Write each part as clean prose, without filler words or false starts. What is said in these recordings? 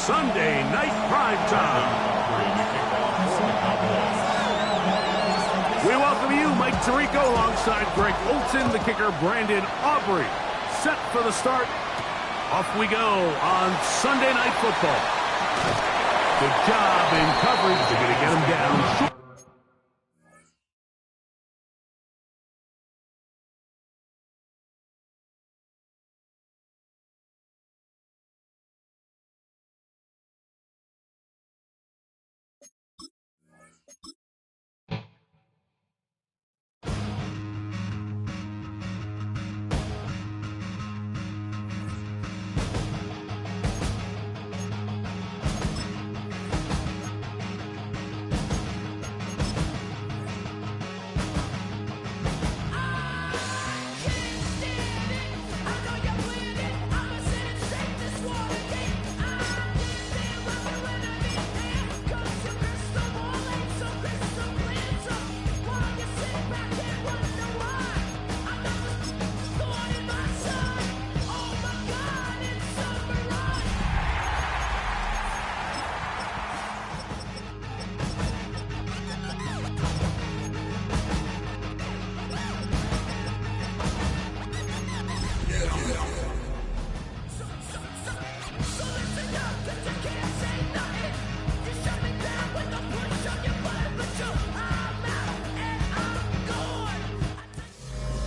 Sunday Night Primetime. We welcome you, Mike Tirico, alongside Greg Olson, the kicker, Brandon Aubrey. Set for the start. Off we go on Sunday Night Football. Good job in coverage. They're going to get him down.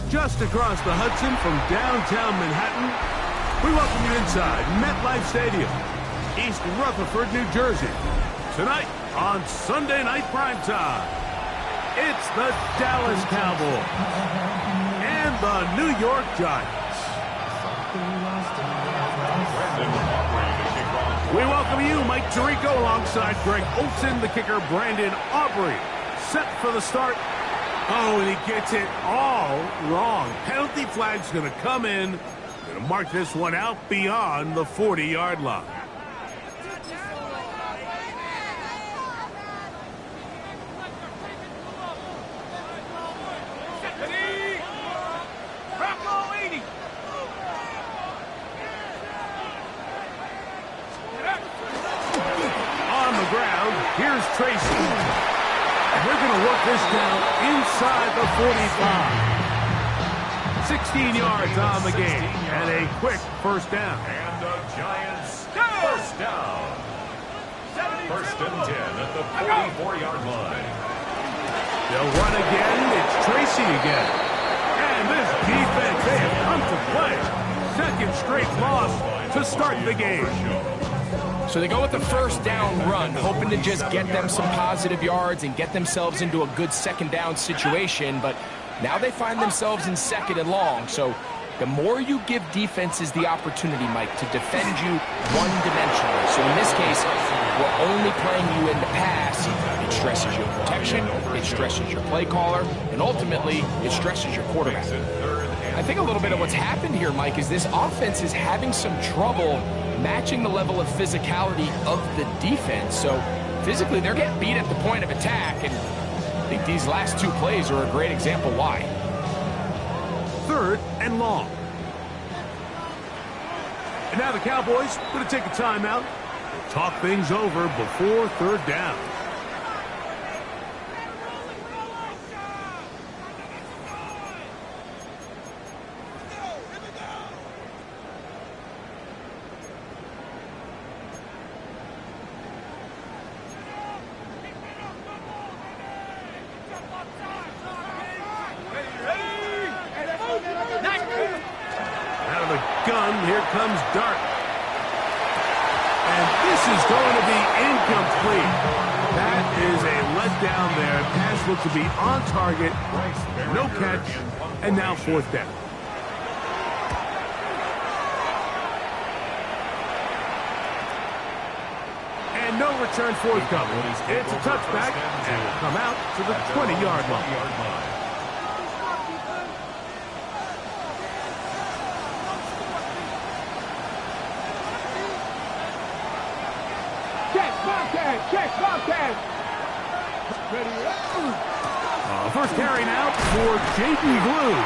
Just across the Hudson from downtown Manhattan, we welcome you inside MetLife Stadium, East Rutherford, New Jersey. Tonight on Sunday Night Primetime, it's the Dallas Cowboys and the New York Giants. We welcome you, Mike Tirico, alongside Greg Olson, the kicker, Brandon Aubrey. Set for the start. Oh, and he gets it all wrong. Penalty flag's going to come in. Going to mark this one out beyond the 40-yard line. On the ground, here's Tracy. We're going to work this down inside the 45. 16 yards on the game and a quick first down. And the Giants first down. First and 10 at the 44-yard line. They'll run again. It's Tracy again. And this defense, they have come to play. Second straight loss to start the game. So they go with the first down run, hoping to just get them some positive yards and get themselves into a good second down situation, but now they find themselves in second and long. So the more you give defenses the opportunity, Mike, to defend you one-dimensionally. So in this case, we're only playing you in the pass. It stresses your protection, it stresses your play caller, and ultimately, it stresses your quarterback. I think a little bit of what's happened here, Mike, is this offense is having some trouble matching the level of physicality of the defense. So physically, they're getting beat at the point of attack, and I think these last two plays are a great example why. Third and long. And now the Cowboys going to take a timeout. Talk things over before third down. Here comes Dart. And this is going to be incomplete. That is a letdown there. Pass looked to be on target. No catch. And now fourth down. And no return forthcoming. It's a touchback and will come out to the 20-yard line. Check, Bobcat. First carry now for Jaden Blue.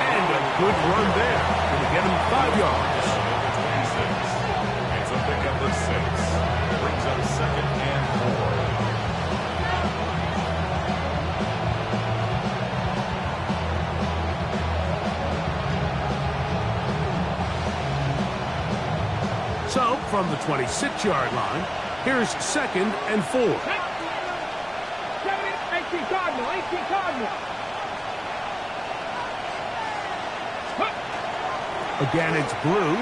And a good run there. Going to get him 5 yards. It's a pick up the So, from the 26-yard line, here's 2nd and 4. 18 Cardinal, 18 Cardinal. Again, it's Blue.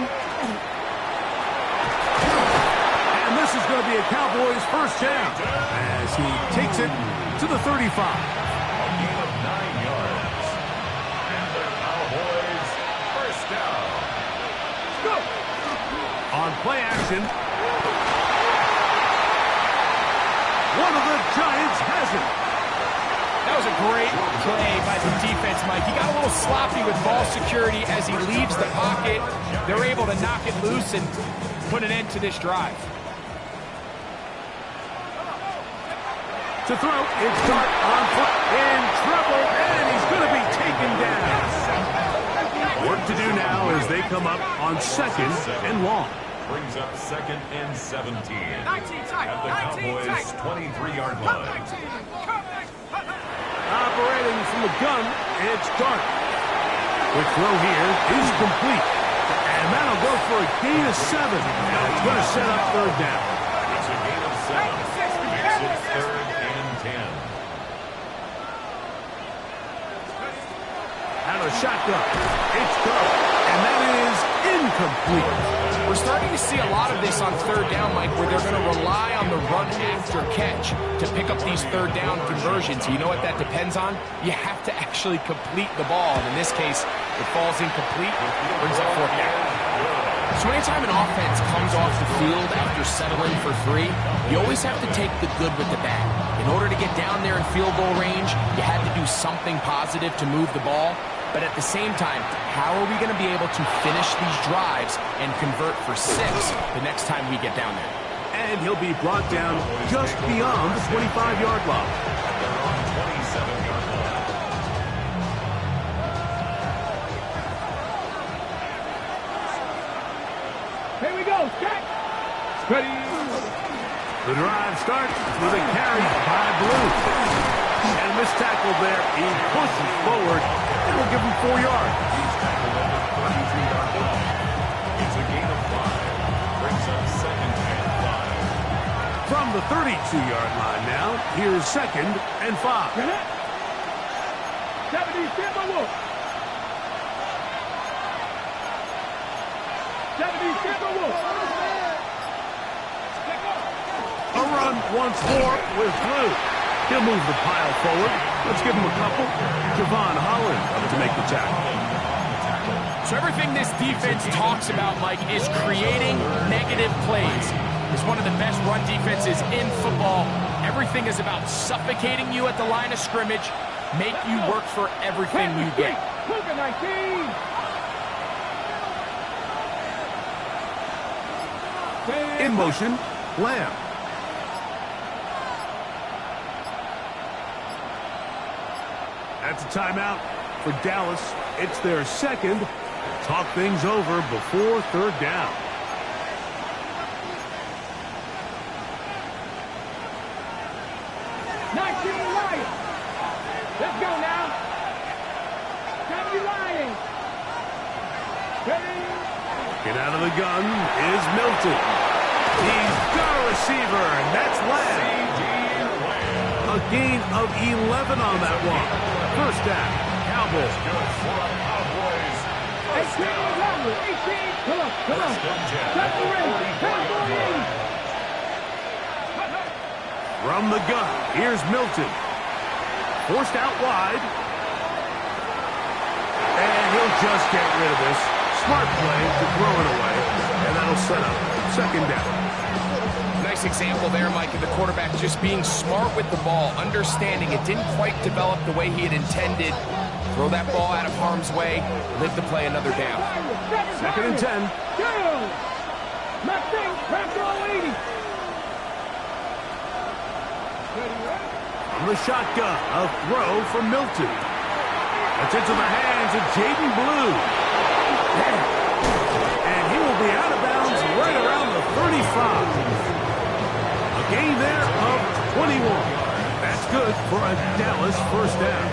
And this is going to be a Cowboys first down as he takes it to the 35. A gain of 9 yards. And the Cowboys first down. Go. On play action. One of the Giants has it. That was a great play by the defense, Mike. He got a little sloppy with ball security as he leaves the pocket. They're able to knock it loose and put an end to this drive. To throw, it's Dart on foot, in trouble, and he's going to be taken down. Work to do now as they come up on 2nd and long. Brings up 2nd and 17. 19 tight. At the Cowboys' 23-yard line. Operating from the gun, it's Dart. Quick throw here is complete. And that'll go for a gain of 7. And it's going to set up 3rd down. It's a gain of 7. Makes it 3rd and 10. Out of the shotgun, it's Dart. And that is incomplete. We're starting to see a lot of this on 3rd down, Mike, where they're going to rely on the run after catch to pick up these 3rd down conversions. You know what that depends on? You have to actually complete the ball. And in this case, it falls incomplete, brings up 4th down. So anytime an offense comes off the field after settling for 3, you always have to take the good with the bad. In order to get down there in field goal range, you had to do something positive to move the ball. But at the same time, how are we going to be able to finish these drives and convert for 6 the next time we get down there? And he'll be brought down just beyond the 25-yard line. At their own 27-yard line. Here we go. Set. Ready. The drive starts with a carry by Blue. And a missed tackle there. He pushes forward. And we'll give him 4 yards. He's tackled at the 33-yard line. It's a gain of 5. Brings up 2nd and 5. From the 32-yard line now, here's 2nd and 5. 70 Timberwolf. 70 Timberwolf. A run once more with Blue. He'll move the pile forward. Let's give him a couple. Javon Holland up to make the tackle. So everything this defense talks about, Mike, is creating negative plays. It's one of the best run defenses in football. Everything is about suffocating you at the line of scrimmage, make you work for everything you get. Cougar 19. In motion, Lamb. That's a timeout for Dallas. It's their 2nd. Talk things over before 3rd down. Lions. Let's go now. 70 Lions. Ready. Get out of the gun is Milton. He's got a receiver, and that's Lamb. A gain of 11 on that one. First down, Cowboys. Good for the Cowboys. 18, Robert, 18. Come on. First and 10 at the 44-yard line. From the gun, here's Milton. Forced out wide. And he'll just get rid of this. Smart play to throw it away. And that'll set up 2nd down. Nice example there, Mike, of the quarterback just being smart with the ball, understanding it didn't quite develop the way he had intended. Throw that ball out of harm's way, live to play another down. 2nd and 10. Go. Mustang, Raptor 80. From the shotgun, a throw from Milton. That's into the hands of Jaden Blue. And he will be out of bounds right around the 35. A gain there of 21. That's good for a Dallas first down.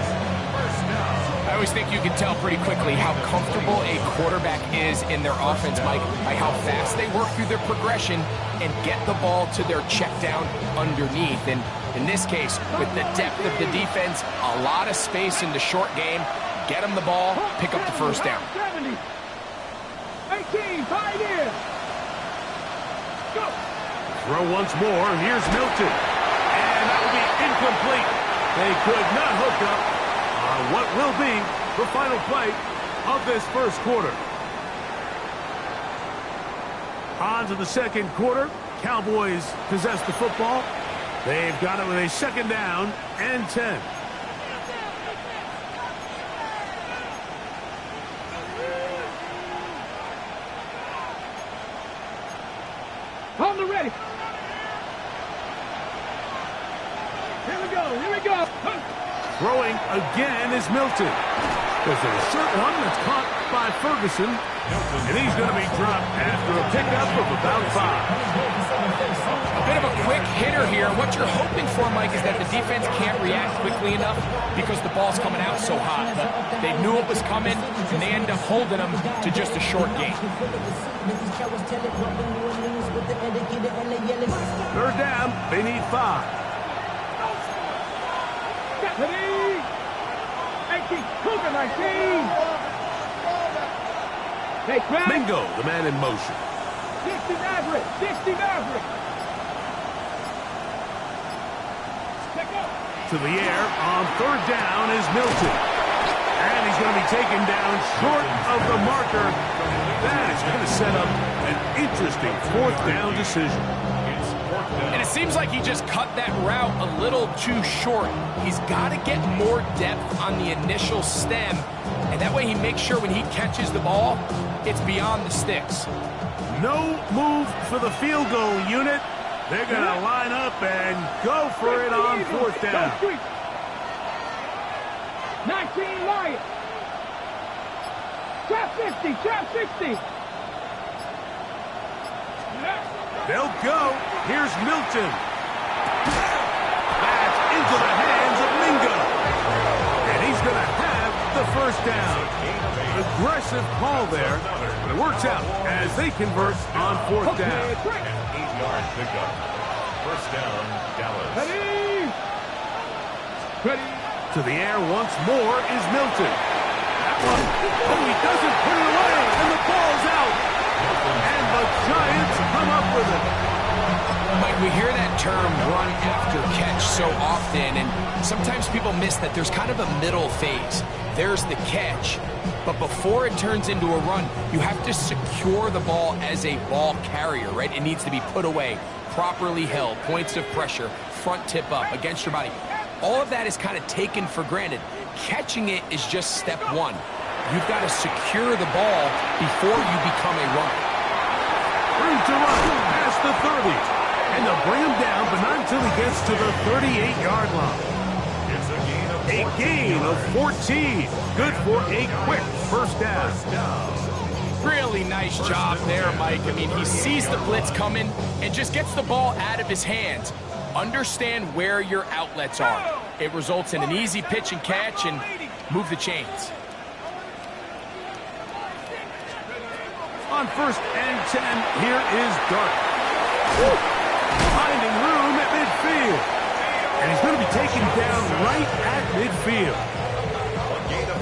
First down. I always think you can tell pretty quickly how comfortable a quarterback is in their offense, Mike, by how fast they work through their progression and get the ball to their check down underneath. And in this case, with the depth of the defense, a lot of space in the short game, get them the ball, pick up the first down. 70. 18, pioneer. Go. Throw once more, and here's Milton. And that will be incomplete. They could not hook up on what will be the final play of this first quarter. On to the second quarter. Cowboys possess the football. They've got it with a second down and 10. On the ready. Here we go. Here we go. Throwing again is Milton. There's a short one that's caught by Ferguson. And he's going to be dropped after a pickup of about 5. A bit of a quick hitter here. What you're hoping for, Mike, is that the defense can't react quickly enough because the ball's coming out so hot. But they knew it was coming, and they end up holding them to just a short gain. Third down, they need 5. Stephanie. 18, Cougar 19. Hey, Craig. Mingo, the man in motion. 60 Maverick. 60 Maverick. Check out. To the air on third down is Milton. And he's going to be taken down short of the marker. That is going to set up an interesting fourth down decision. And it seems like he just cut that route a little too short. He's got to get more depth on the initial stem, and that way he makes sure when he catches the ball, it's beyond the sticks. No move for the field goal unit. They're going to line up and go for it on fourth down. 19 Lions. Trap 50, trap 60. They'll go. Here's Milton. That's into the hands of Mingo. And he's going to have the first down. Aggressive call there, but it works out as they convert on fourth down. 8-yard pickup. First down, Dallas. Ready. Ready. To the air once more is Milton. That one, oh, he doesn't put it away, and the ball's out. And the Giants come up with it. Mike, we hear that term run after catch so often, and sometimes people miss that there's kind of a middle phase. There's the catch, but before it turns into a run, you have to secure the ball as a ball carrier, right? It needs to be put away, properly held, points of pressure, front tip up, against your body. All of that is kind of taken for granted. Catching it is just step one. You've got to secure the ball before you become a runner. Room to run past the 30. And they'll bring him down, but not until he gets to the 38-yard line. It's A gain of 14. Good for a quick first down. Really nice job there, Mike. I mean, he sees the blitz coming and just gets the ball out of his hands. Understand where your outlets are. It results in an easy pitch and catch and move the chains. On first and 10, here is Dart. Finding room at midfield. And he's going to be taken down right at midfield.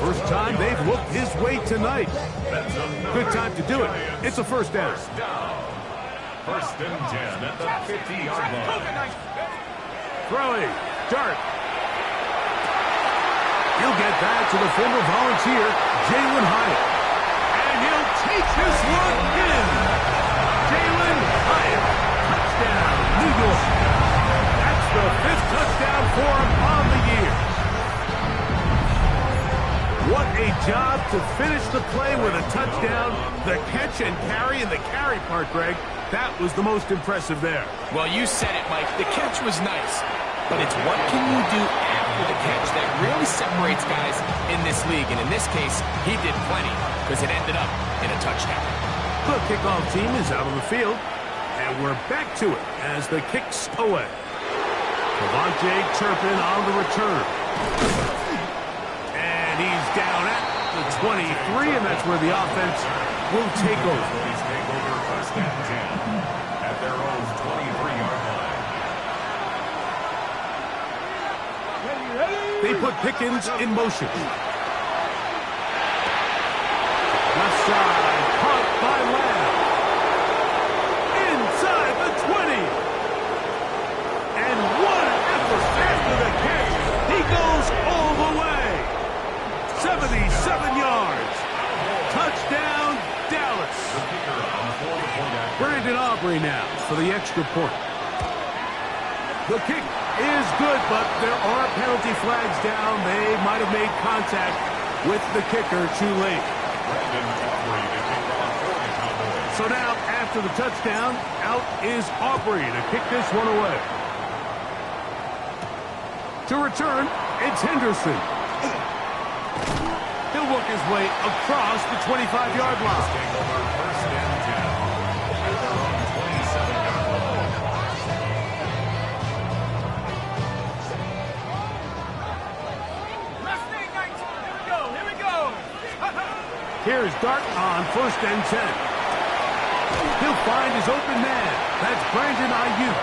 First time they've looked his way tonight. Good time to do it. It's a first down. First and 10 at the 50-yard line. Throwing. Dart. He'll get back to the former Volunteer, Jalen Hyatt. And he'll take this one in. Jalen Hyatt. Touchdown, New York. That's the 5th touchdown for him on the year. What a job to finish the play with a touchdown. The catch and carry, and the carry part, Greg, that was the most impressive there. Well, you said it, Mike. The catch was nice, but it's what can you do after the catch that really separates guys in this league. And in this case, he did plenty because it ended up in a touchdown. The kickoff team is out on the field, and we're back to it as the kick's away. Devontae Turpin on the return. And And he's down at the 23, and that's where the offense will take over. Please take over first and 10 at their own 23-yard line. They put Pickens in motion. Left side, caught by Lamb. Inside the 20. And one effort after the catch. He goes all the way. 77 yards. Touchdown, Dallas. Brandon Aubrey now for the extra point. The kick is good, but there are penalty flags down. They might have made contact with the kicker too late. So now, after the touchdown, out is Aubrey to kick this one away. To return, it's Henderson. He'll work his way across the 25-yard line. First and 10 at their own 27-yard line. Here we go. Here's Dart on first and 10. He'll find his open man. That's Brandon Ayuk.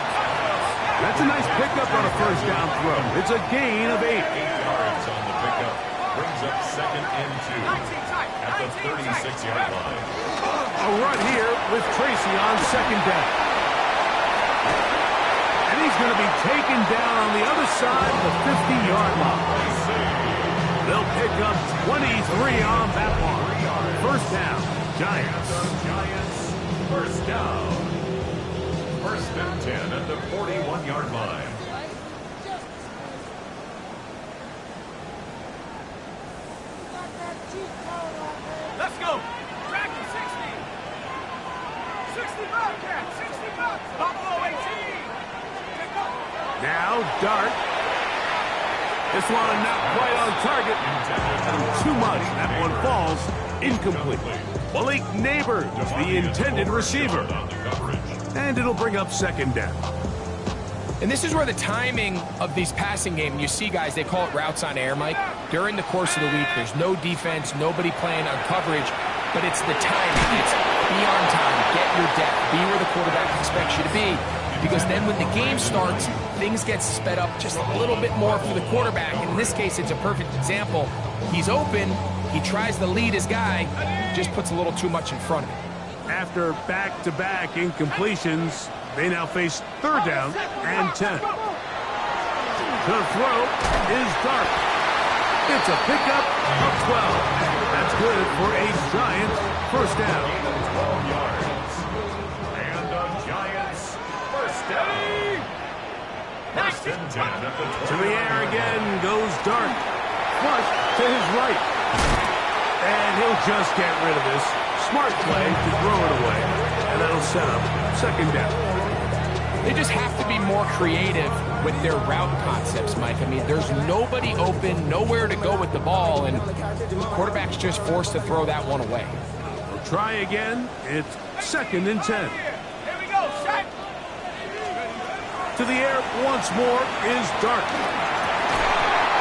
That's a nice pickup on a first down throw. It's a gain of 8. 8 yards on the pickup. Brings up second and 2 at the 36-yard line. A run here with Tracy on second down. And he's going to be taken down on the other side of the 50-yard line. They'll pick up 23 on that one. First down, Giants. First down. First and 10 at the 41-yard line. Let's go. Track 60. 60 Bobcat. 60 bucks. Buffalo 18. Now Dart. This one not quite on target. Too much. That one falls incomplete. Malik Neighbors, the intended receiver. And it'll bring up second down. And this is where the timing of these passing games, you see guys, they call it routes on air, Mike. During the course of the week, there's no defense, nobody playing on coverage, but it's the timing. It's be on time, get your depth, be where the quarterback expects you to be. Because then when the game starts, things get sped up just a little bit more for the quarterback. In this case, it's a perfect example. He's open, he tries to lead his guy, just puts a little too much in front of him. After back-to-back incompletions, they now face third down and 10. The throw is Dart. It's a pickup of 12. That's good for a Giants first down. 12 yards. And the Giants first down. First and 10 at the 20. To the air again goes Dart. Flush to his right. And he'll just get rid of this. Smart play to throw it away. And that'll set up second down. They just have to be more creative with their route concepts, Mike. I mean, there's nobody open, nowhere to go with the ball, and the quarterback's just forced to throw that one away. We'll try again. It's second and 10. Here we go, shot. To the air once more is Dart.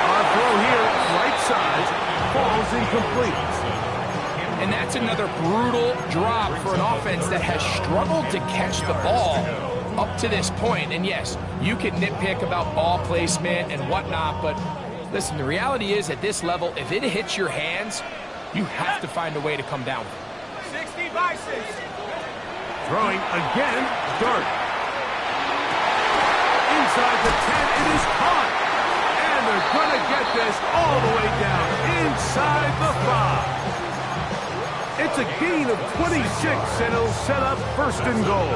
Our throw here, right side, falls incomplete. And that's another brutal drop for an offense that has struggled to catch the ball up to this point. And yes, you can nitpick about ball placement and whatnot, but listen, the reality is at this level, if it hits your hands, you have to find a way to come down. 60 by 6. Throwing again, Dart. Inside the 10, it is caught. And they're going to get this all the way down inside the 5. It's a gain of 26, and it'll set up first and goal.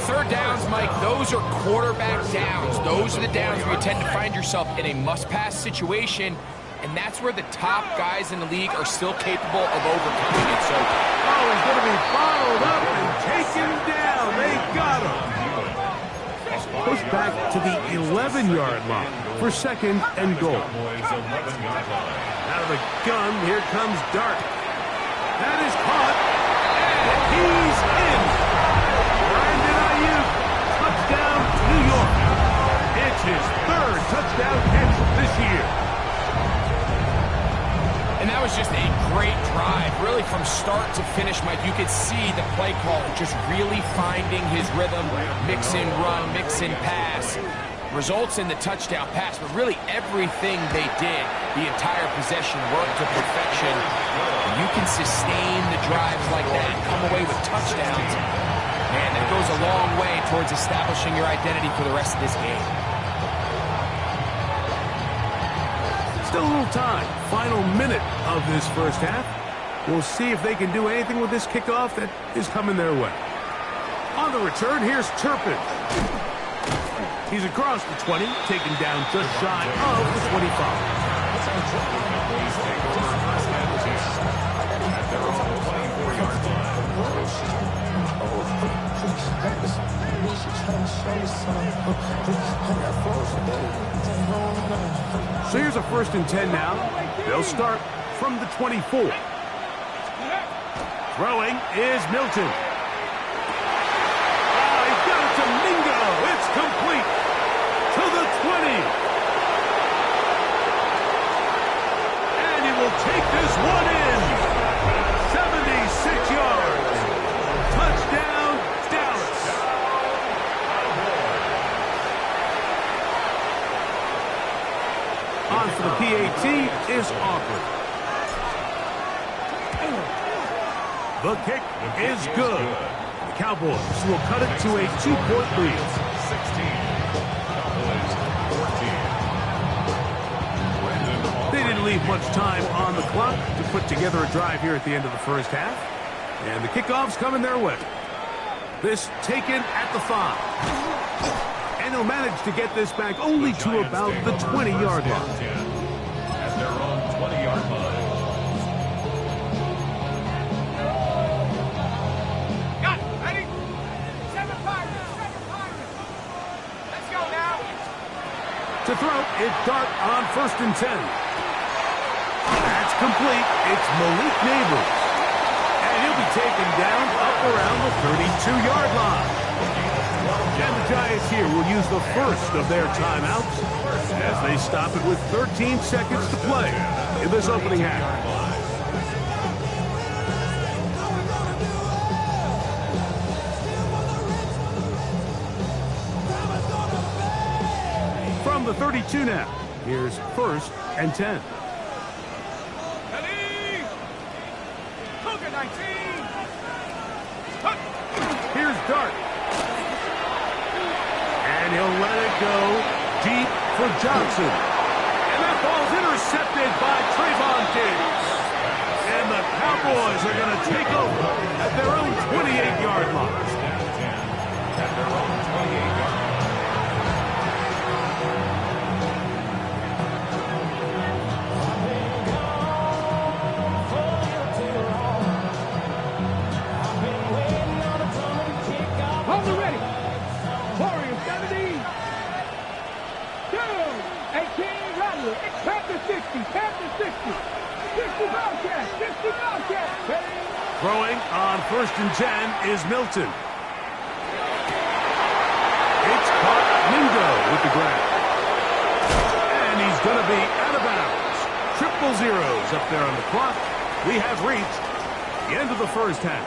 Third downs, Mike, those are quarterback downs. Those are the downs where you tend to find yourself in a must-pass situation, and that's where the top guys in the league are still capable of overcoming it. So, he's going to be followed up and taken down. They got him. Pushed back to the 11-yard line for second and goal. Out of the gun, here comes Dart. That is caught, and he's in. Brandon Ayuk, touchdown, New York. It's his third touchdown catch this year. really from start to finish, Mike, you could see the play caller just really finding his rhythm, mix and run, mix and pass. Results in the touchdown pass, but really everything they did, the entire possession worked to perfection. You can sustain the drives like that, come away with touchdowns, and that goes a long way towards establishing your identity for the rest of this game. Still a little time. Final minute of this first half. We'll see if they can do anything with this kickoff that is coming their way. On the return, here's Turpin. He's across the 20, taken down just shy of the 25. So here's a 1st and 10 now. They'll start from the 24. Throwing is Milton. He's got it to Mingo. It's complete to the 20. And he will take this one in. 76 yards. Touchdown, Dallas. On for the PAT is Aubrey. The kick is good. The Cowboys will cut it to a 2-point lead. 16. They didn't leave much time on the clock to put together a drive here at the end of the first half. And the kickoff's coming their way. This taken at the 5. And he'll manage to get this back only to about the 20-yard line. At their own 20-yard line. To throw, it's Dart on 1st and 10. That's complete. It's Malik Neighbors. And he'll be taken down up around the 32-yard line. And the Giants here will use the first of their timeouts as they stop it with 13 seconds to play in this opening half. From the 32 now, here's 1st and 10. Here's Dart. And he'll let it go deep for Johnson. And that ball's intercepted by Trayvon Diggs. And the Cowboys are going to take over at their own 28-yard line. At their own 28-yard line. Throwing on 1st and 10 is Milton. It's caught Mingo with the grab. And he's going to be out of bounds. 000 up there on the clock. We have reached the end of the first half.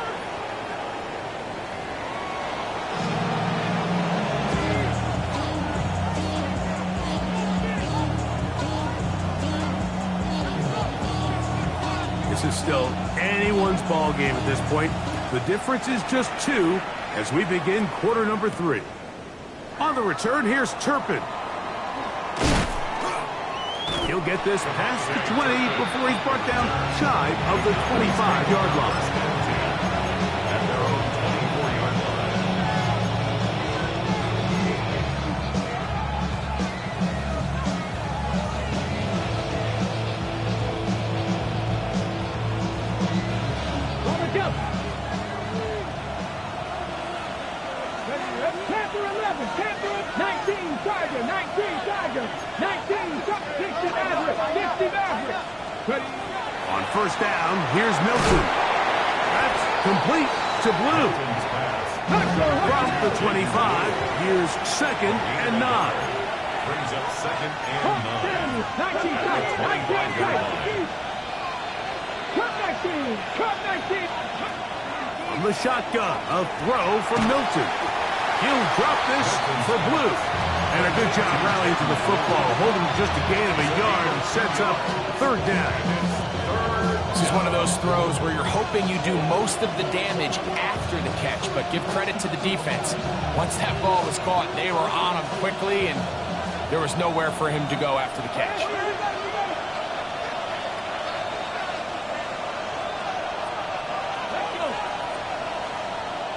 This is still anyone's ball game at this point. The difference is just 2 as we begin quarter number 3. On the return, here's Turpin. He'll get this past the 20 before he's brought down shy of the 25-yard line. At their own 24-yard line. Panther 11, Panther 19, Charger, 19, Charger, 19, 60 Maverick, 60 Maverick. Ready? On 1st down, here's Milton. That's complete to Blue. From the 25, here's 2nd and 9. Brings up 2nd and 9. 19, 19, 19, 19. 19. Cut 19. From the shotgun, a throw from Milton. He'll drop this for Blue. And a good job rallying to the football, holding just a gain of a yard and sets up third down. This is one of those throws where you're hoping you do most of the damage after the catch, but give credit to the defense. Once that ball was caught, they were on him quickly, and there was nowhere for him to go after the catch.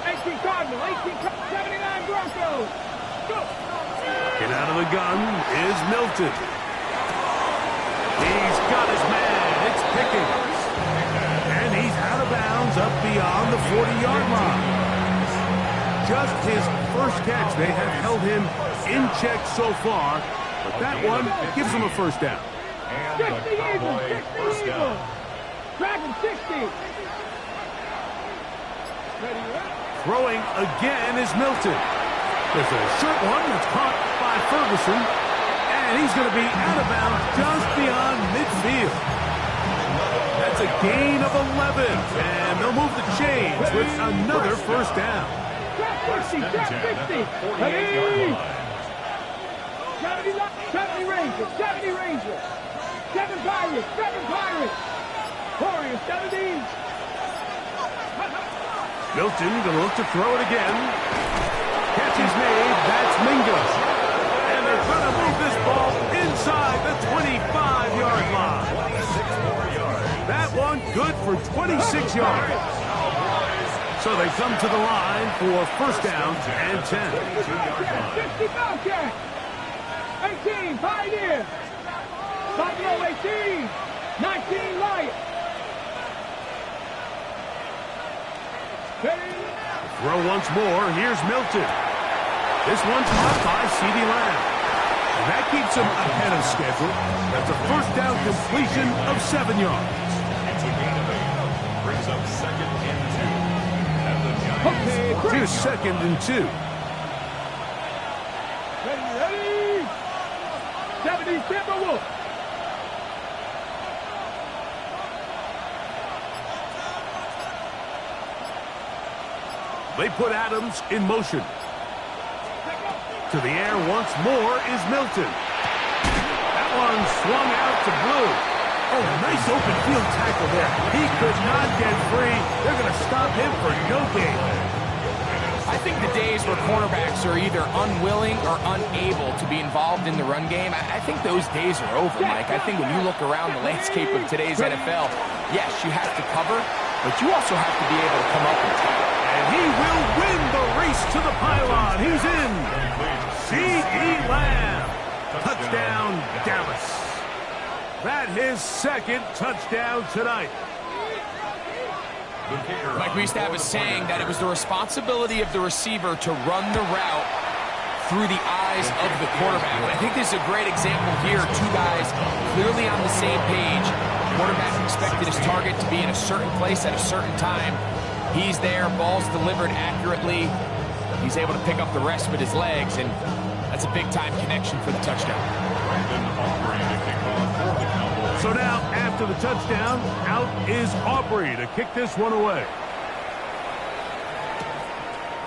18 Cardinal, 79 Broncos. Go. Get out of the gun is Milton. He's got his man. It's Pickens. And he's out of bounds up beyond the 40-yard line. Just his first catch. They have held him in check so far, but that one gives him a first down. And the Cowboy first down. Dragon 60. Ready, ready. Throwing again is Milton. There's a short one that's caught by Ferguson, and he's going to be out of bounds just beyond midfield. That's a gain of 11, and they'll move the chains with another first down. Trap 50, trap 50. 48-yard line. 70 Rangers, 70 Rangers. 7 Pirates, 7 Pirates. Warriors, 70. Milton going to look to throw it again. Catch is made. That's Mingo. And they're going to move this ball inside the 25-yard line. That one good for 26 yards. So they come to the line for first down and 10. 50 Bobcat. 18 Pioneer. Buffalo 18. 19 Lion. Throw once more. Here's Milton. This one's caught by CeeDee Lamb. And that keeps him ahead of schedule. That's a first down completion of 7 yards. It's a gain of 8. Brings up second and 2. And the Giants To second and 2. Ready, ready. 70 Timberwolves. They put Adams in motion. To the air once more is Milton. That one swung out to Blue. Oh, nice open field tackle there. He could not get free. They're going to stop him for no gain. I think the days where cornerbacks are either unwilling or unable to be involved in the run game, I think those days are over, Mike. I think when you look around the landscape of today's NFL, yes, you have to cover, but you also have to be able to come up and tackle. And he will win the race to the pylon. He's in. CeeDee Lamb. Touchdown, Dallas. That his second touchdown tonight. Mike, we used to have a saying that it was the responsibility of the receiver to run the route through the eyes of the quarterback. And I think this is a great example here. Two guys clearly on the same page. Quarterback expected his target to be in a certain place at a certain time. He's there, ball's delivered accurately. He's able to pick up the rest with his legs, and that's a big-time connection for the touchdown. So now, after the touchdown, out is Aubrey to kick this one away.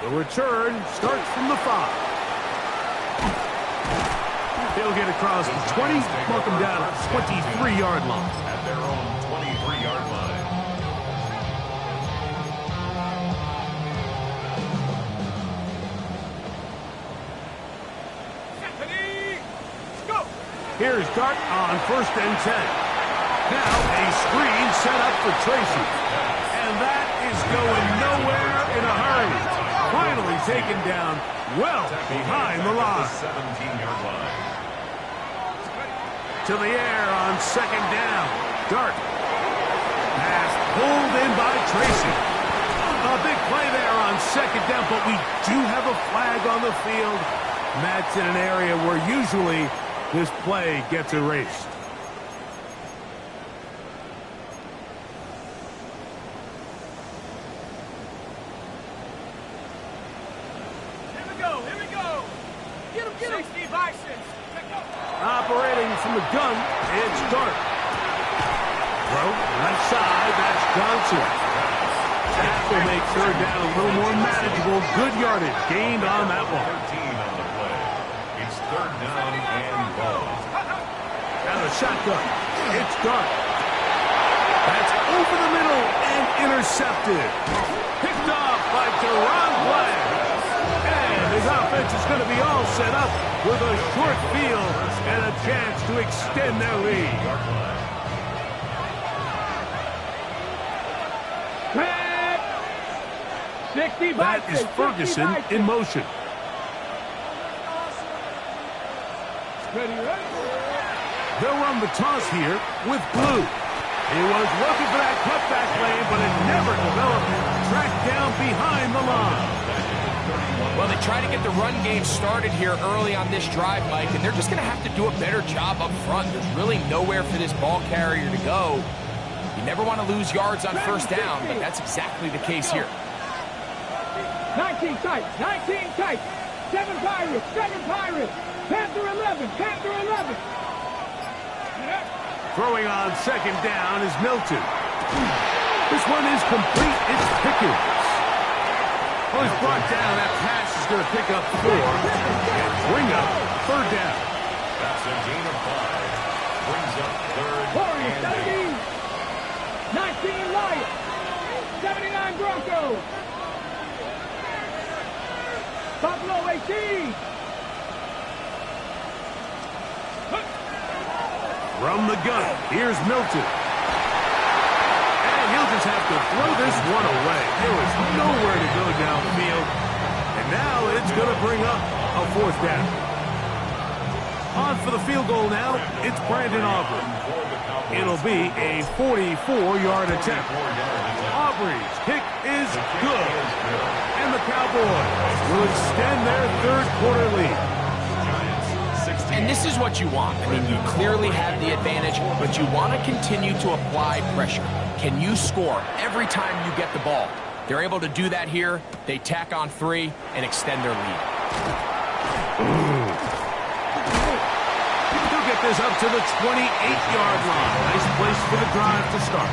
The return starts from the 5. He'll get across the 20, mark him down at the 23-yard line. At their own 23-yard line. Here's Dart on first and 10. Now a screen set up for Tracy. And that is going nowhere in a hurry. Finally taken down well behind the line. 17-yard line. To the air on second down. Dart. Pass pulled in by Tracy. A big play there on second down, but we do have a flag on the field. And that's in an area where usually this play gets erased. Here we go, here we go. Get him. 60 Bison. Operating from the gun, it's Dart. Throw, left side, that's Johnson. That will make third down a little more manageable. Good yardage gained on that one. 13 on the play. It's third down and goal. And the shotgun. It's Dart. That's over the middle and intercepted. Picked off by Deron Bland. And his offense is going to be all set up with a short field and a chance to extend their lead. Pat! 65. That is Ferguson in motion. Ready, ready. They'll run the toss here with Blue. He was looking for that cutback lane, but it never developed. Tracked down behind the line. Well, they try to get the run game started here early on this drive, Mike, and they're just going to have to do a better job up front. There's really nowhere for this ball carrier to go. You never want to lose yards on first down, but that's exactly the case here. 19 tight, 19 tight. 7 Pirates, 7 Pirates. Panther 11, Panther 11. Throwing on second down is Milton. This one is complete. It's Pickens. Oh, he's brought down. That pass is going to pick up 4 and bring up third down. That's a gain of 5. Brings up third Warriors, and 70. 19 Lions. 79 Broncos. Buffalo 18. From the gun, here's Milton. And he'll just have to throw this one away. There was nowhere to go downfield. And now it's going to bring up a fourth down. On for the field goal now, it's Brandon Aubrey. It'll be a 44-yard attempt. Aubrey's kick is good. And the Cowboys will extend their third quarter lead. And this is what you want. I mean, you clearly have the advantage, but you want to continue to apply pressure. Can you score every time you get the ball? They're able to do that here. They tack on 3 and extend their lead. He'll get this up to the 28-yard line. Nice place for the drive to start.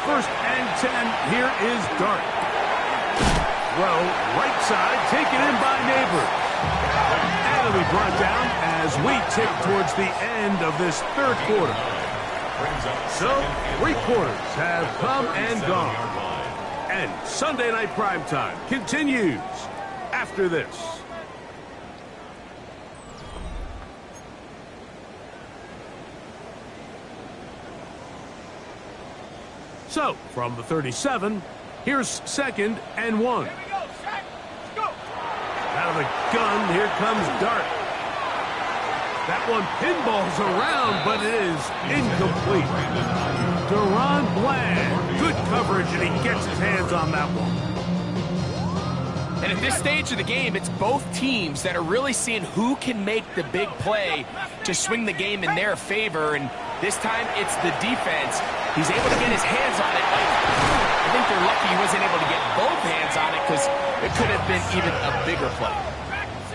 First and 10, here is Dart. Throw, right side, taken in by Neighbors. And it'll be brought down as we tick towards the end of this third quarter. So, 3 quarters have come and gone. And Sunday Night Primetime continues after this. So, from the 37, here's second and 1. Out of the gun, here comes Dart. That one pinballs around, but it is incomplete. Deron Bland, good coverage, and he gets his hands on that one. And at this stage of the game, it's both teams that are really seeing who can make the big play to swing the game in their favor. And this time, it's the defense. He's able to get his hands on it. I think they're lucky he wasn't able to get both hands on it because it could have been even a bigger play.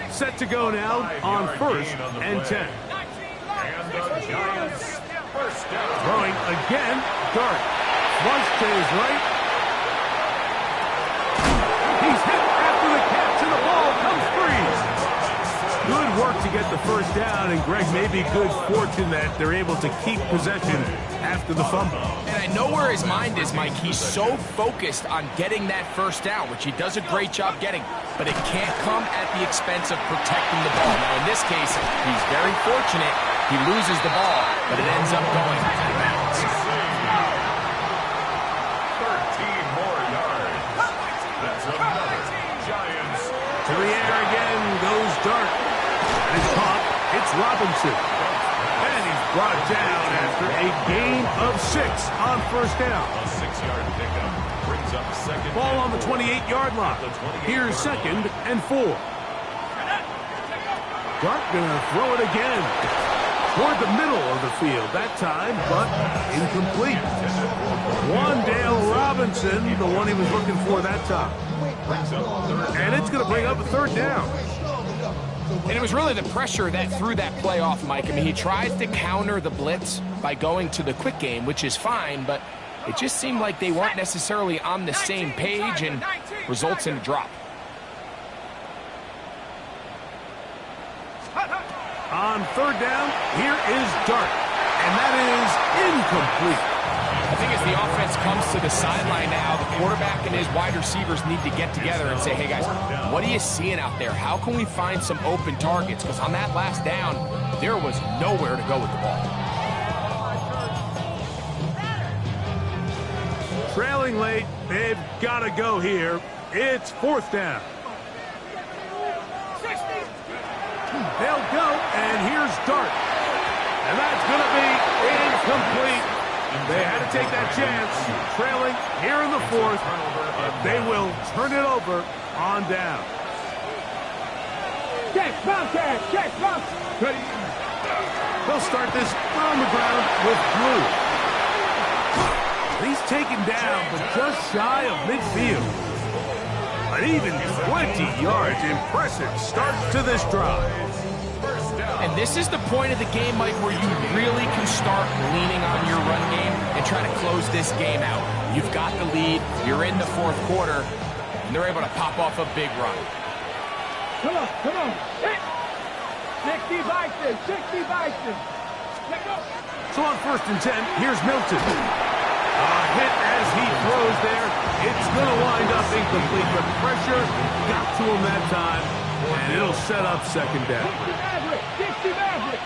Set to go now on first and 10. And the Giants first down. Throwing again, Dart. Flush to his right. He's hit after the catch, and the ball comes free. Good work to get the first down, and Greg, maybe good fortune that they're able to keep possession after the fumble. And I know where his mind is, Mike. He's so focused on getting that first down, which he does a great job getting, but it can't come at the expense of protecting the ball. Now, in this case, he's very fortunate. He loses the ball, but it ends up going out of bounds. 13 more yards. That's another Giants. To the air again goes Dart. And it's caught. It's Robinson. And he's brought down after a gain of 6 on first down. A 6-yard pickup brings up second. Ball on the 28-yard line. Here's second and 4. Dart gonna throw it again. Toward the middle of the field that time, but incomplete. Wan'Dale Robinson, the one he was looking for that time. And it's going to bring up a third down. And it was really the pressure that threw that play off, Mike. I mean, he tries to counter the blitz by going to the quick game, which is fine, but it just seemed like they weren't necessarily on the same page and results in a drop. On third down, here is Dart, and that is incomplete. I think as the offense comes to the sideline now, the quarterback and his wide receivers need to get together and say, hey guys, what are you seeing out there? How can we find some open targets? Because on that last down, there was nowhere to go with the ball. Trailing late, they've got to go here. It's fourth down. They'll go, and here's Dart. And that's going to be incomplete. They had to take that chance. Trailing here in the fourth. They will turn it over on down. Check, Bobcat, check, Bobcat. They'll start this on the ground with Blue. He's taken down, but just shy of midfield. An even 20 yards. Impressive start to this drive. And this is the point of the game, Mike, where you really can start leaning on your run game and try to close this game out. You've got the lead, you're in the fourth quarter, and they're able to pop off a big run. Come on, come on. 60 Vikings, 60 Vikings. Let's go. So on first and 10, here's Milton. A hit as he throws there. It's going to wind up incomplete. The pressure got to him that time, and it'll set up second down. 60 Maverick.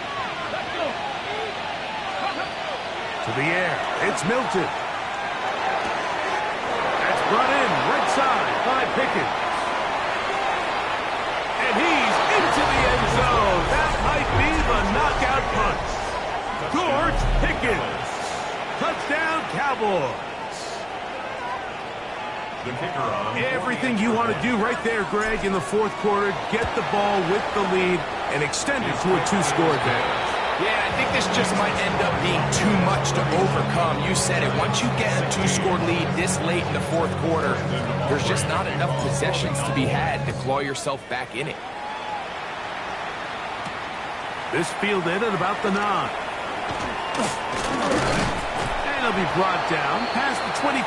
Let's go. To the air, it's Milton. That's brought in right side by Pickens. And he's into the end zone. That might be the knockout punch. George Pickens. Touchdown, Cowboys. The kicker on. Everything you want to do right there, Greg, in the fourth quarter. Get the ball with the lead and extend it to a two-score advantage. Yeah, I think this just might end up being too much to overcome. You said it. Once you get a two-score lead this late in the fourth quarter, there's just not enough possessions to be had to claw yourself back in it. This fielded at about the 9. And he'll be brought down past the 25.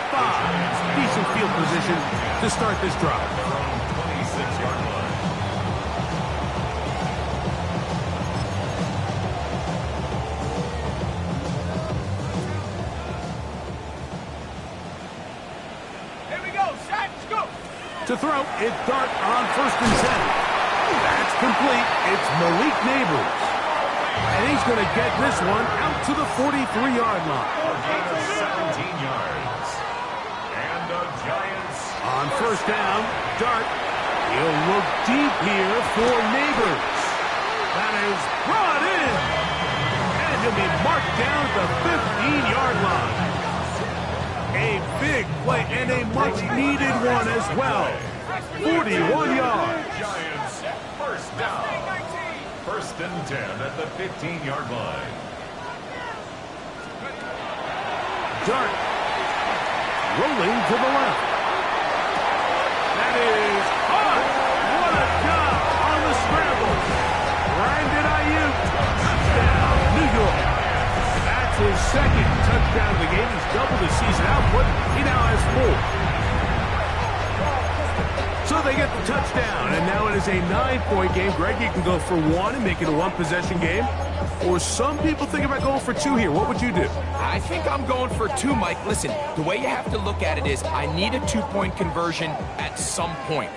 Decent field position to start this drive. From 26-yard line. Here we go, set, go. To throw, it's Dart on first and 10. That's complete. It's Malik Neighbors. And he's going to get this one out to the 43-yard line. A gain of 17 yards. And the Giants. On first down, Dart. He'll look deep here for Neighbors. That is brought in. And he'll be marked down at the 15-yard line. A big play and a much-needed one as well. 41 yards. Giants. First down. First and 10 at the 15-yard line. Dart rolling to the left. That is hot. What a job on the scramble. Brandon Ayuk. Touchdown, New York. That's his second touchdown of the game. He's doubled his season output. He now has 4. So they get the touchdown, and now it is a 9-point game. Greg, you can go for 1 and make it a 1-possession game. Or some people think about going for 2 here. What would you do? I think I'm going for 2, Mike. Listen, the way you have to look at it is I need a 2-point conversion at some point.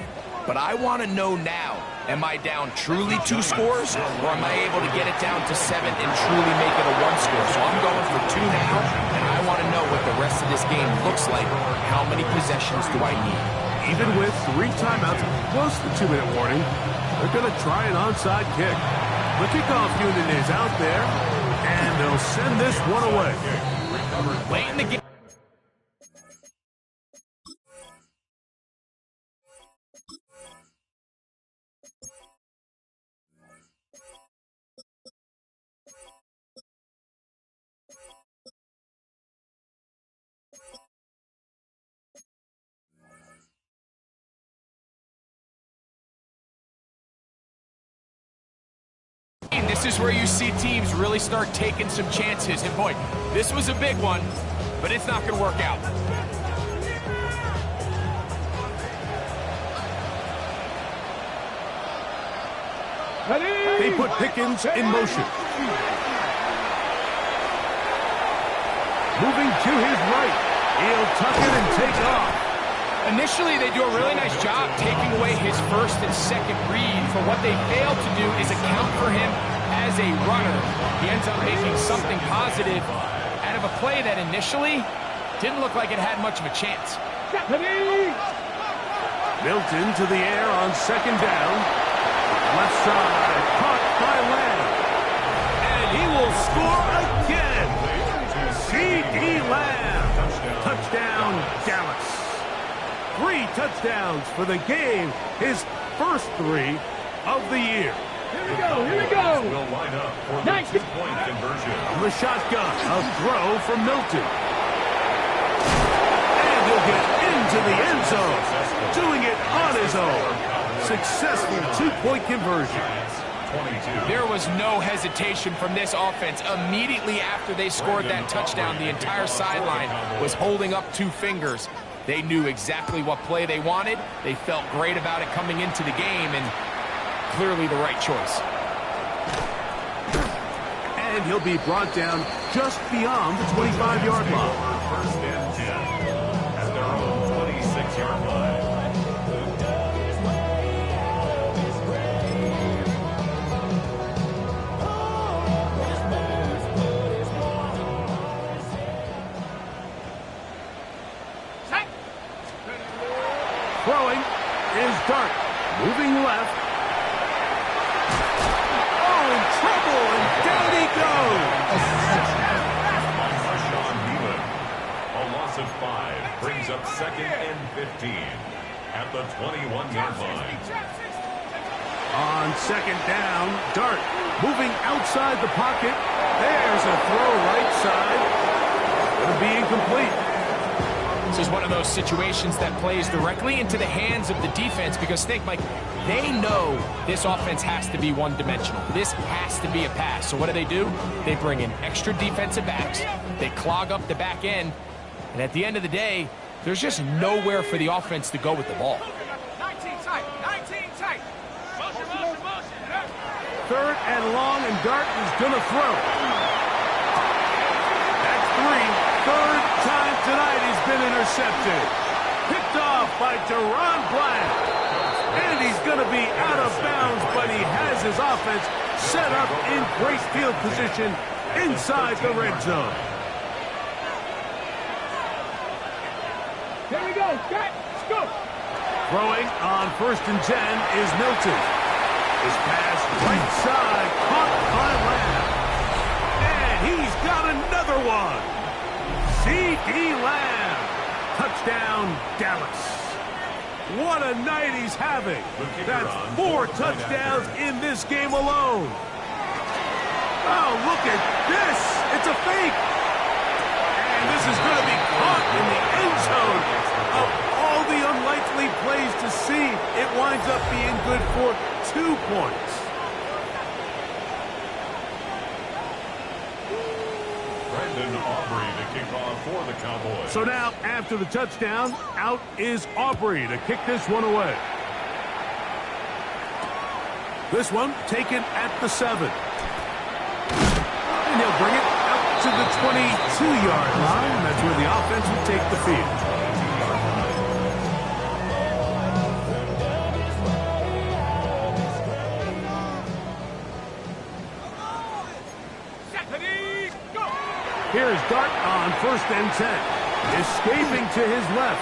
But I want to know now, am I down truly 2 scores, or am I able to get it down to 7 and truly make it a 1 score? So I'm going for 2 now, and I want to know what the rest of this game looks like. How many possessions do I need? Even with 3 timeouts plus the 2-minute warning, they're going to try an onside kick. The kickoff unit is out there, and they'll send this one away. Late in the game. This is where you see teams really start taking some chances. And boy, this was a big one, but it's not going to work out. They put Pickens in motion. Moving to his right. He'll tuck it and take off. Initially, they do a really nice job taking away his first and second read. For what they failed to do is account for him as a runner. He ends up making something positive out of a play that initially didn't look like it had much of a chance. Milton to the air on second down. Left side, caught by Lamb. And he will score again. C.D. Lamb. Touchdown, Dallas. 3 touchdowns for the game. His first 3 of the year. Here we go, here we go. Will line up for the 2-point conversion. The shotgun, a throw from Milton. And he'll get into the end zone. Doing it on his own. Successful 2-point conversion. 22. There was no hesitation from this offense. Immediately after they scored that touchdown, the entire sideline was holding up 2 fingers. They knew exactly what play they wanted. They felt great about it coming into the game, and clearly the right choice. And he'll be brought down just beyond the 25-yard line. First and 10 at their own 26-yard line. Throwing is Dart. Moving left. Oh, in trouble, and down he goes. Marshawn Healy. A loss of 5 brings up 2nd and 15 at the 21-yard line. On second down, Dart moving outside the pocket. There's a throw right side. It'll be incomplete. This is one of those situations that plays directly into the hands of the defense because think, Mike, they know this offense has to be one-dimensional. This has to be a pass. So what do? They bring in extra defensive backs. They clog up the back end. And at the end of the day, there's just nowhere for the offense to go with the ball. 19 tight, 19 tight. Motion. 3rd and long, and Dart is going to throw. That's 3. 3rd time tonight he's been intercepted. Picked off by Deron Bland. And he's going to be out of bounds, but he has his offense set up in great field position inside the red zone. Here we go, set, scoop. Throwing on 1st and 10 is Milton. His pass right side, caught by Lamb. And he's got another one. C.D. Lamb. Touchdown, Dallas. What a night he's having. That's 4 touchdowns in this game alone. Oh, look at this. It's a fake. And this is going to be caught in the end zone. Of all the unlikely plays to see, it winds up being good for 2 points. Brandon Aubrey to kick off for the Cowboys. So now, after the touchdown, out is Aubrey to kick this one away. This one taken at the 7. And he'll bring it out to the 22-yard line. That's where the offense will take the field. Here's Dart on 1st and 10. Escaping to his left.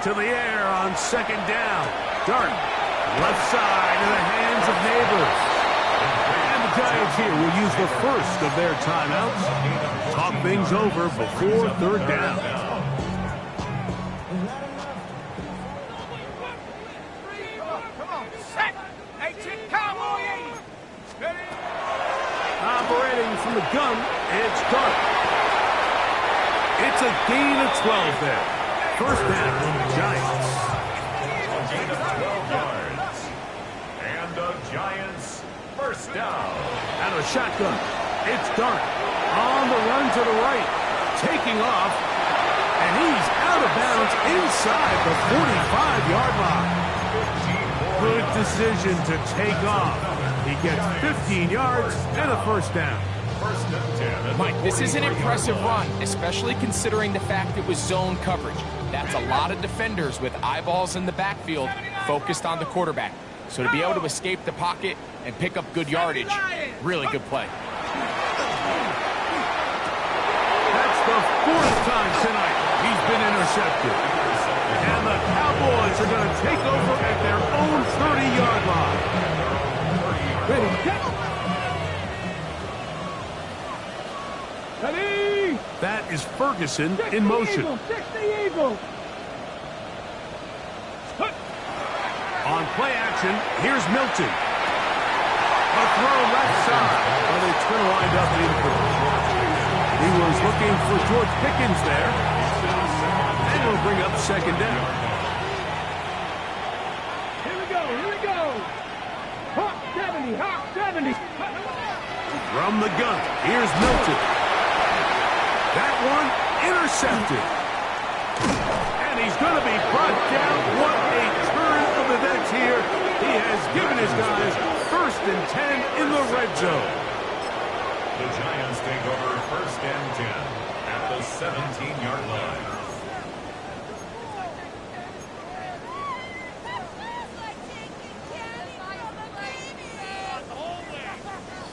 To the air on 2nd down. Dart, left side in the hands of Neighbors. And the Giants here will use the first of their timeouts. Talk things over before 3rd down. Operating from the gun, it's Dart. It's a gain of 12 there. First down, Giants. A gain of 12 yards. And the Giants first down. Out of a shotgun. It's Dart on the run to the right. Taking off. And he's out of bounds inside the 45-yard line. Good decision to take off. He gets 15 yards and a first down. First and 10. Mike, this is an impressive run, especially considering the fact it was zone coverage. That's a lot of defenders with eyeballs in the backfield focused on the quarterback. So to be able to escape the pocket and pick up good yardage, really good play. That's the fourth time tonight he's been intercepted. And the Cowboys are going to take over at their own 30-yard line. Ready, set. Ready. That is Ferguson in motion. 60 Eagles. On play action, here's Milton. A throw left side, but it's going to wind up incomplete. He was looking for George Pickens there. And it'll bring up second down. Here we go, here we go. Hawk 70, Hawk 70. From the gun, here's Milton. That one intercepted. And he's going to be brought down. What a turn of events here. He has given his guys first and 10 in the red zone. The Giants take over first and 10 at the 17-yard line.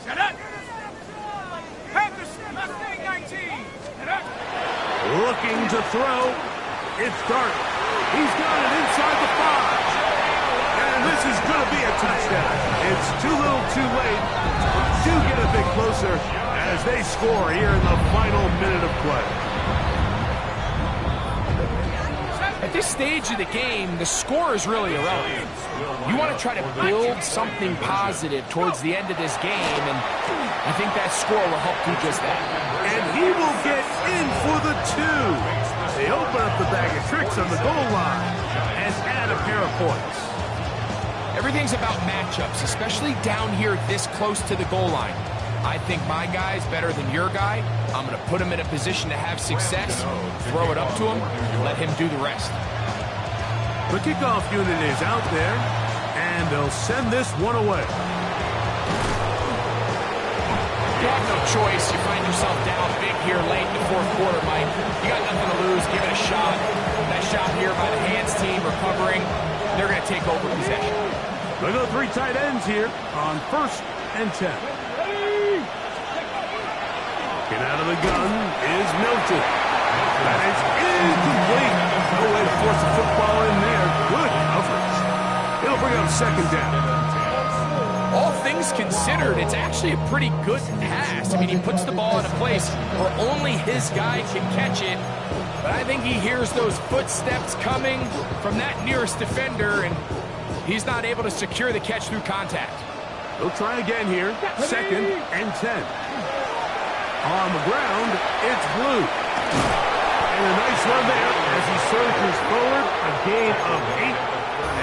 Set up. Panthers, Mustang 19. Set up. Looking to throw. It's Dart. He's got it inside the 5. And this is going to be a touchdown. It's too little too late. Do get a bit closer as they score here in the final minute of play. At this stage of the game, the score is really irrelevant. You want to try to build something positive towards the end of this game, and I think that score will help do just that. And he will get in for the 2. They open up the bag of tricks on the goal line and add a pair of points. Everything's about matchups, especially down here this close to the goal line. I think my guy's better than your guy. I'm going to put him in a position to have success, throw it up to him, and let him do the rest. The kickoff unit is out there, and they'll send this one away. You have no choice. You find yourself down big here late in the fourth quarter, Mike. You got nothing to lose. Give it a shot. That shot here by the hands team recovering. They're going to take over possession. They go 3 tight ends here on first and 10. Get out of the gun is Milton. That is incomplete. No way to force the football in there. Good coverage. It'll bring up second down. All things considered, it's actually a pretty good pass. I mean, he puts the ball in a place where only his guy can catch it. But I think he hears those footsteps coming from that nearest defender, and he's not able to secure the catch through contact. They'll try again here. Second and 10. On the ground, it's Blue. And a nice run there as he surges forward. A gain of 8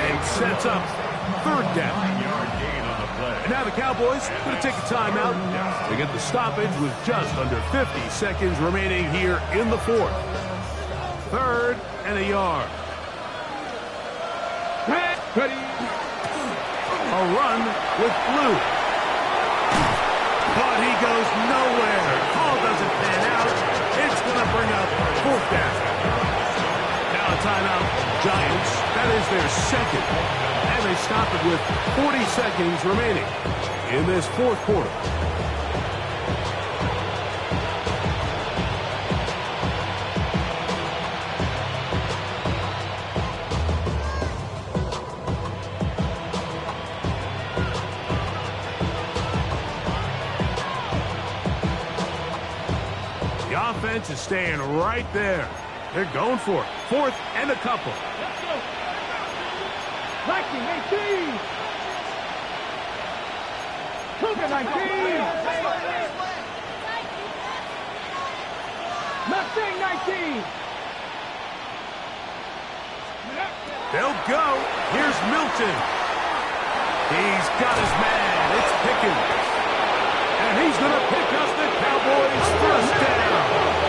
and sets up third down. 9-yard gain on the play. And now the Cowboys going to take a timeout to get the stoppage with just under 50 seconds remaining here in the fourth. Third and a yard. Ready. A run with Blue. But he goes nowhere. Call doesn't pan out. It's going to bring up fourth down. Now a timeout. Giants. That is their second. And they stop it with 40 seconds remaining in this fourth quarter. The offense is staying right there. They're going for it. Fourth and a couple. Let's go. Lightning 18. Cougar 19. saying 19. They'll go. Here's Milton. He's got his man. It's Pickens. And he's going to pick up the Cowboys' first down.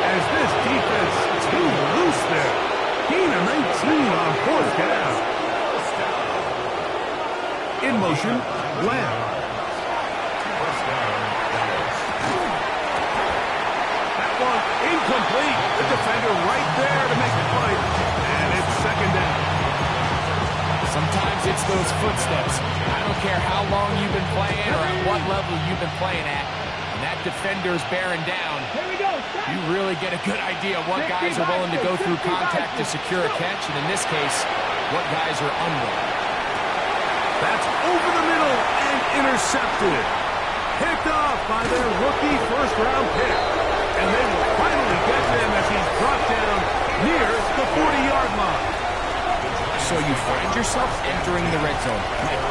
As this defense too loose there. Gain of 19 on fourth down. In motion, Lamb. That one incomplete. The defender right there to make the play. And it's second down. Sometimes it's those footsteps. I don't care how long you've been playing or at what level you've been playing at. When that defender's bearing down, Here we go. you really get a good idea of what guys are willing to go through contact to secure a catch, and in this case, what guys are unwilling. That's over the middle and intercepted. Picked off by their rookie first-round pick. And they will finally get them as he's brought down near the 40-yard line. So you find yourself entering the red zone.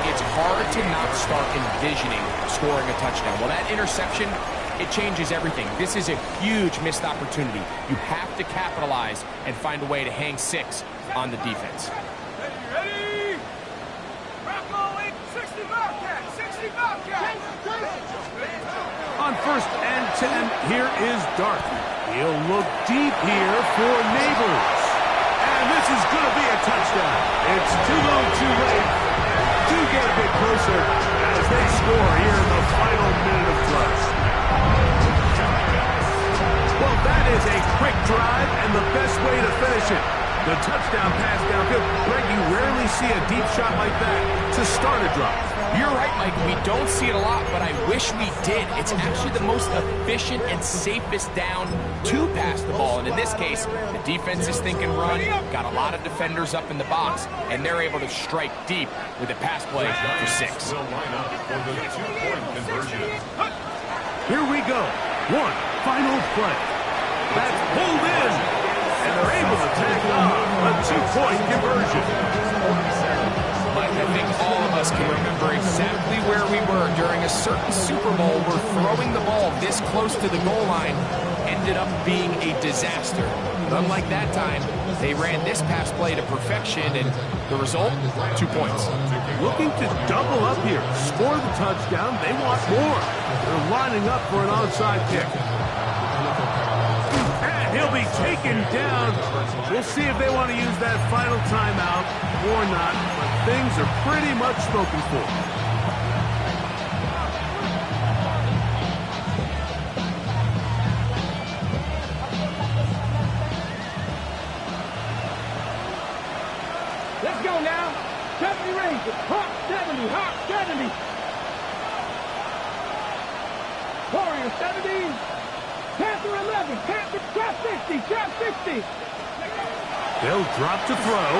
It's hard to not start envisioning scoring a touchdown. Well, that interception, it changes everything. This is a huge missed opportunity. You have to capitalize and find a way to hang 6 on the defense. Ready? Rocco, 60 Bobcat, 60 Bobcat. On first and 10, here is Dart. He'll look deep here for Neighbors. And this is going to be a touchdown. It's too low, too late. Do get a bit closer as they score here in the final minute of play. Well, that is a quick drive and the best way to finish it. The touchdown pass downfield. Greg, you rarely see a deep shot like that to start a drive. You're right, Mike. We don't see it a lot, but I wish we did. It's actually the most efficient and safest down to pass the ball. And in this case, the defense is thinking run, got a lot of defenders up in the box, and they're able to strike deep with a pass play for 6. Will line up for the 2-point conversion. Here we go. One final play. That's pulled in. And they're able to tack on a 2-point conversion. Mike, I think all of us can remember exactly where we were during a certain Super Bowl where throwing the ball this close to the goal line ended up being a disaster. But unlike that time, they ran this pass play to perfection, and the result, 2 points. Looking to double up here. Score the touchdown. They want more. They're lining up for an onside kick. And he'll be taken down. We'll see if they want to use that final timeout or not. But things are pretty much spoken for. Let's go now. 70 Rangers. Hawk 70. Hawk 70. Warrior 70. Panther 11. Panther trap 60. Trap 60. They'll drop to throw.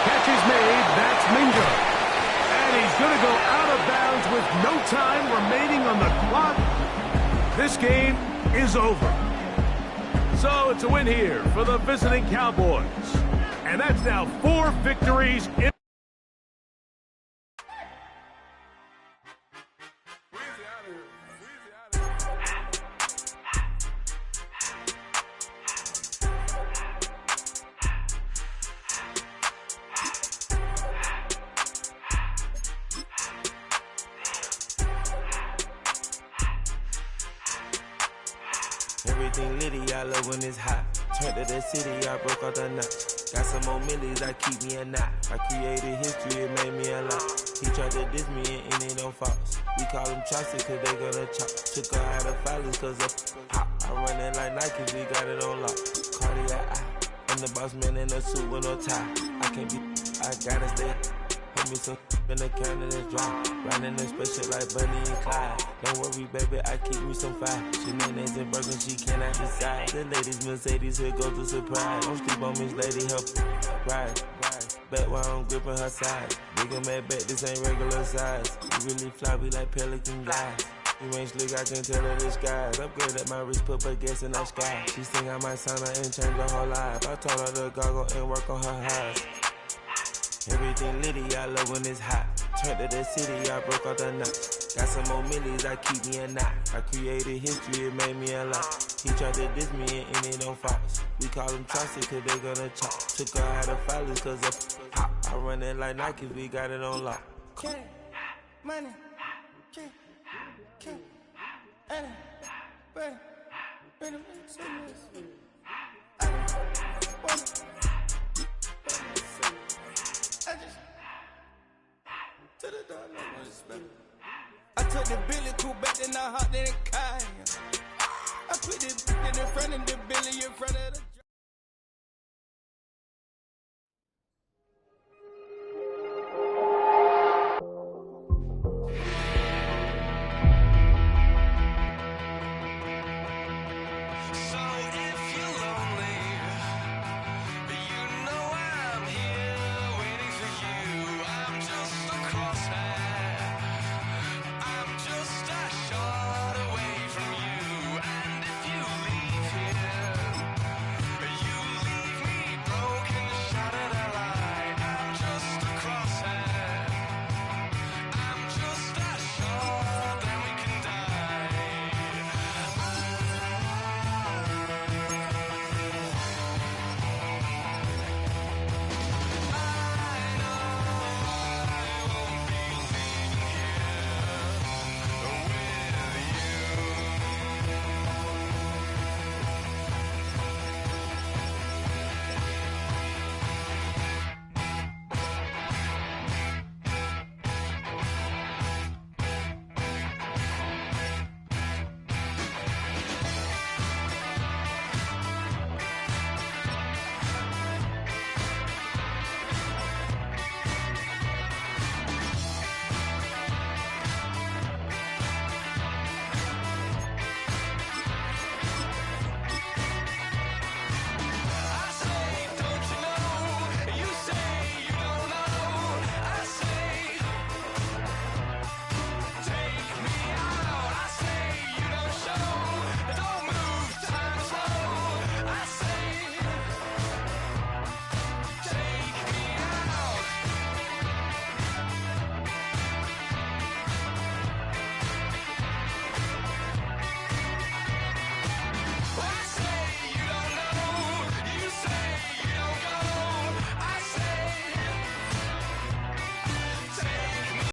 Catch is made. That's Mingo. And he's going to go out of bounds with no time remaining on the clock. This game is over. So it's a win here for the visiting Cowboys. And that's now 4 victories in Everything litty, I love when it's hot. Turned to the city, I broke out the knot. Got some more millies that keep me a knot. I created history, it made me a lot. He tried to diss me and it don't false. We call them chopsticks cause they gonna chop. Took her out of filers cause of pop. I run it like Nike, we got it on lock. Cardiac eye. I'm the boss man in a suit with no tie. I can't be, I gotta stay. Put me some in the can of this dry. Riding this special like Bunny and Clyde. Don't worry, baby, I keep me some fire. She mayonnaise and burger, she cannot decide. The ladies, Mercedes, here goes the surprise. Don't sleep on Miss Lady, help ride. Bet while I'm gripping her side. Bigger man, bet this ain't regular size. You really fly, we like Pelican guys. You ain't slick, I can tell her the skies. Upgrade at my wrist, put baguettes in the sky. She think I might sign her and change her whole life. I told her to goggle and work on her highs. Everything litty, I love when it's hot. Turned to the city, I broke out the knot. Got some more millies that keep me a knot. I created history, it made me a lot. He tried to diss me and it on Fox. We call them Chauncey cause they gonna chop. Took her out of filers cause of pop. I run it like Nike, we got it on lock. Cash, money, cash, money, money, money, I took the Billy Cool back, then I hopped in the car. I put the in front of the Billy in front of the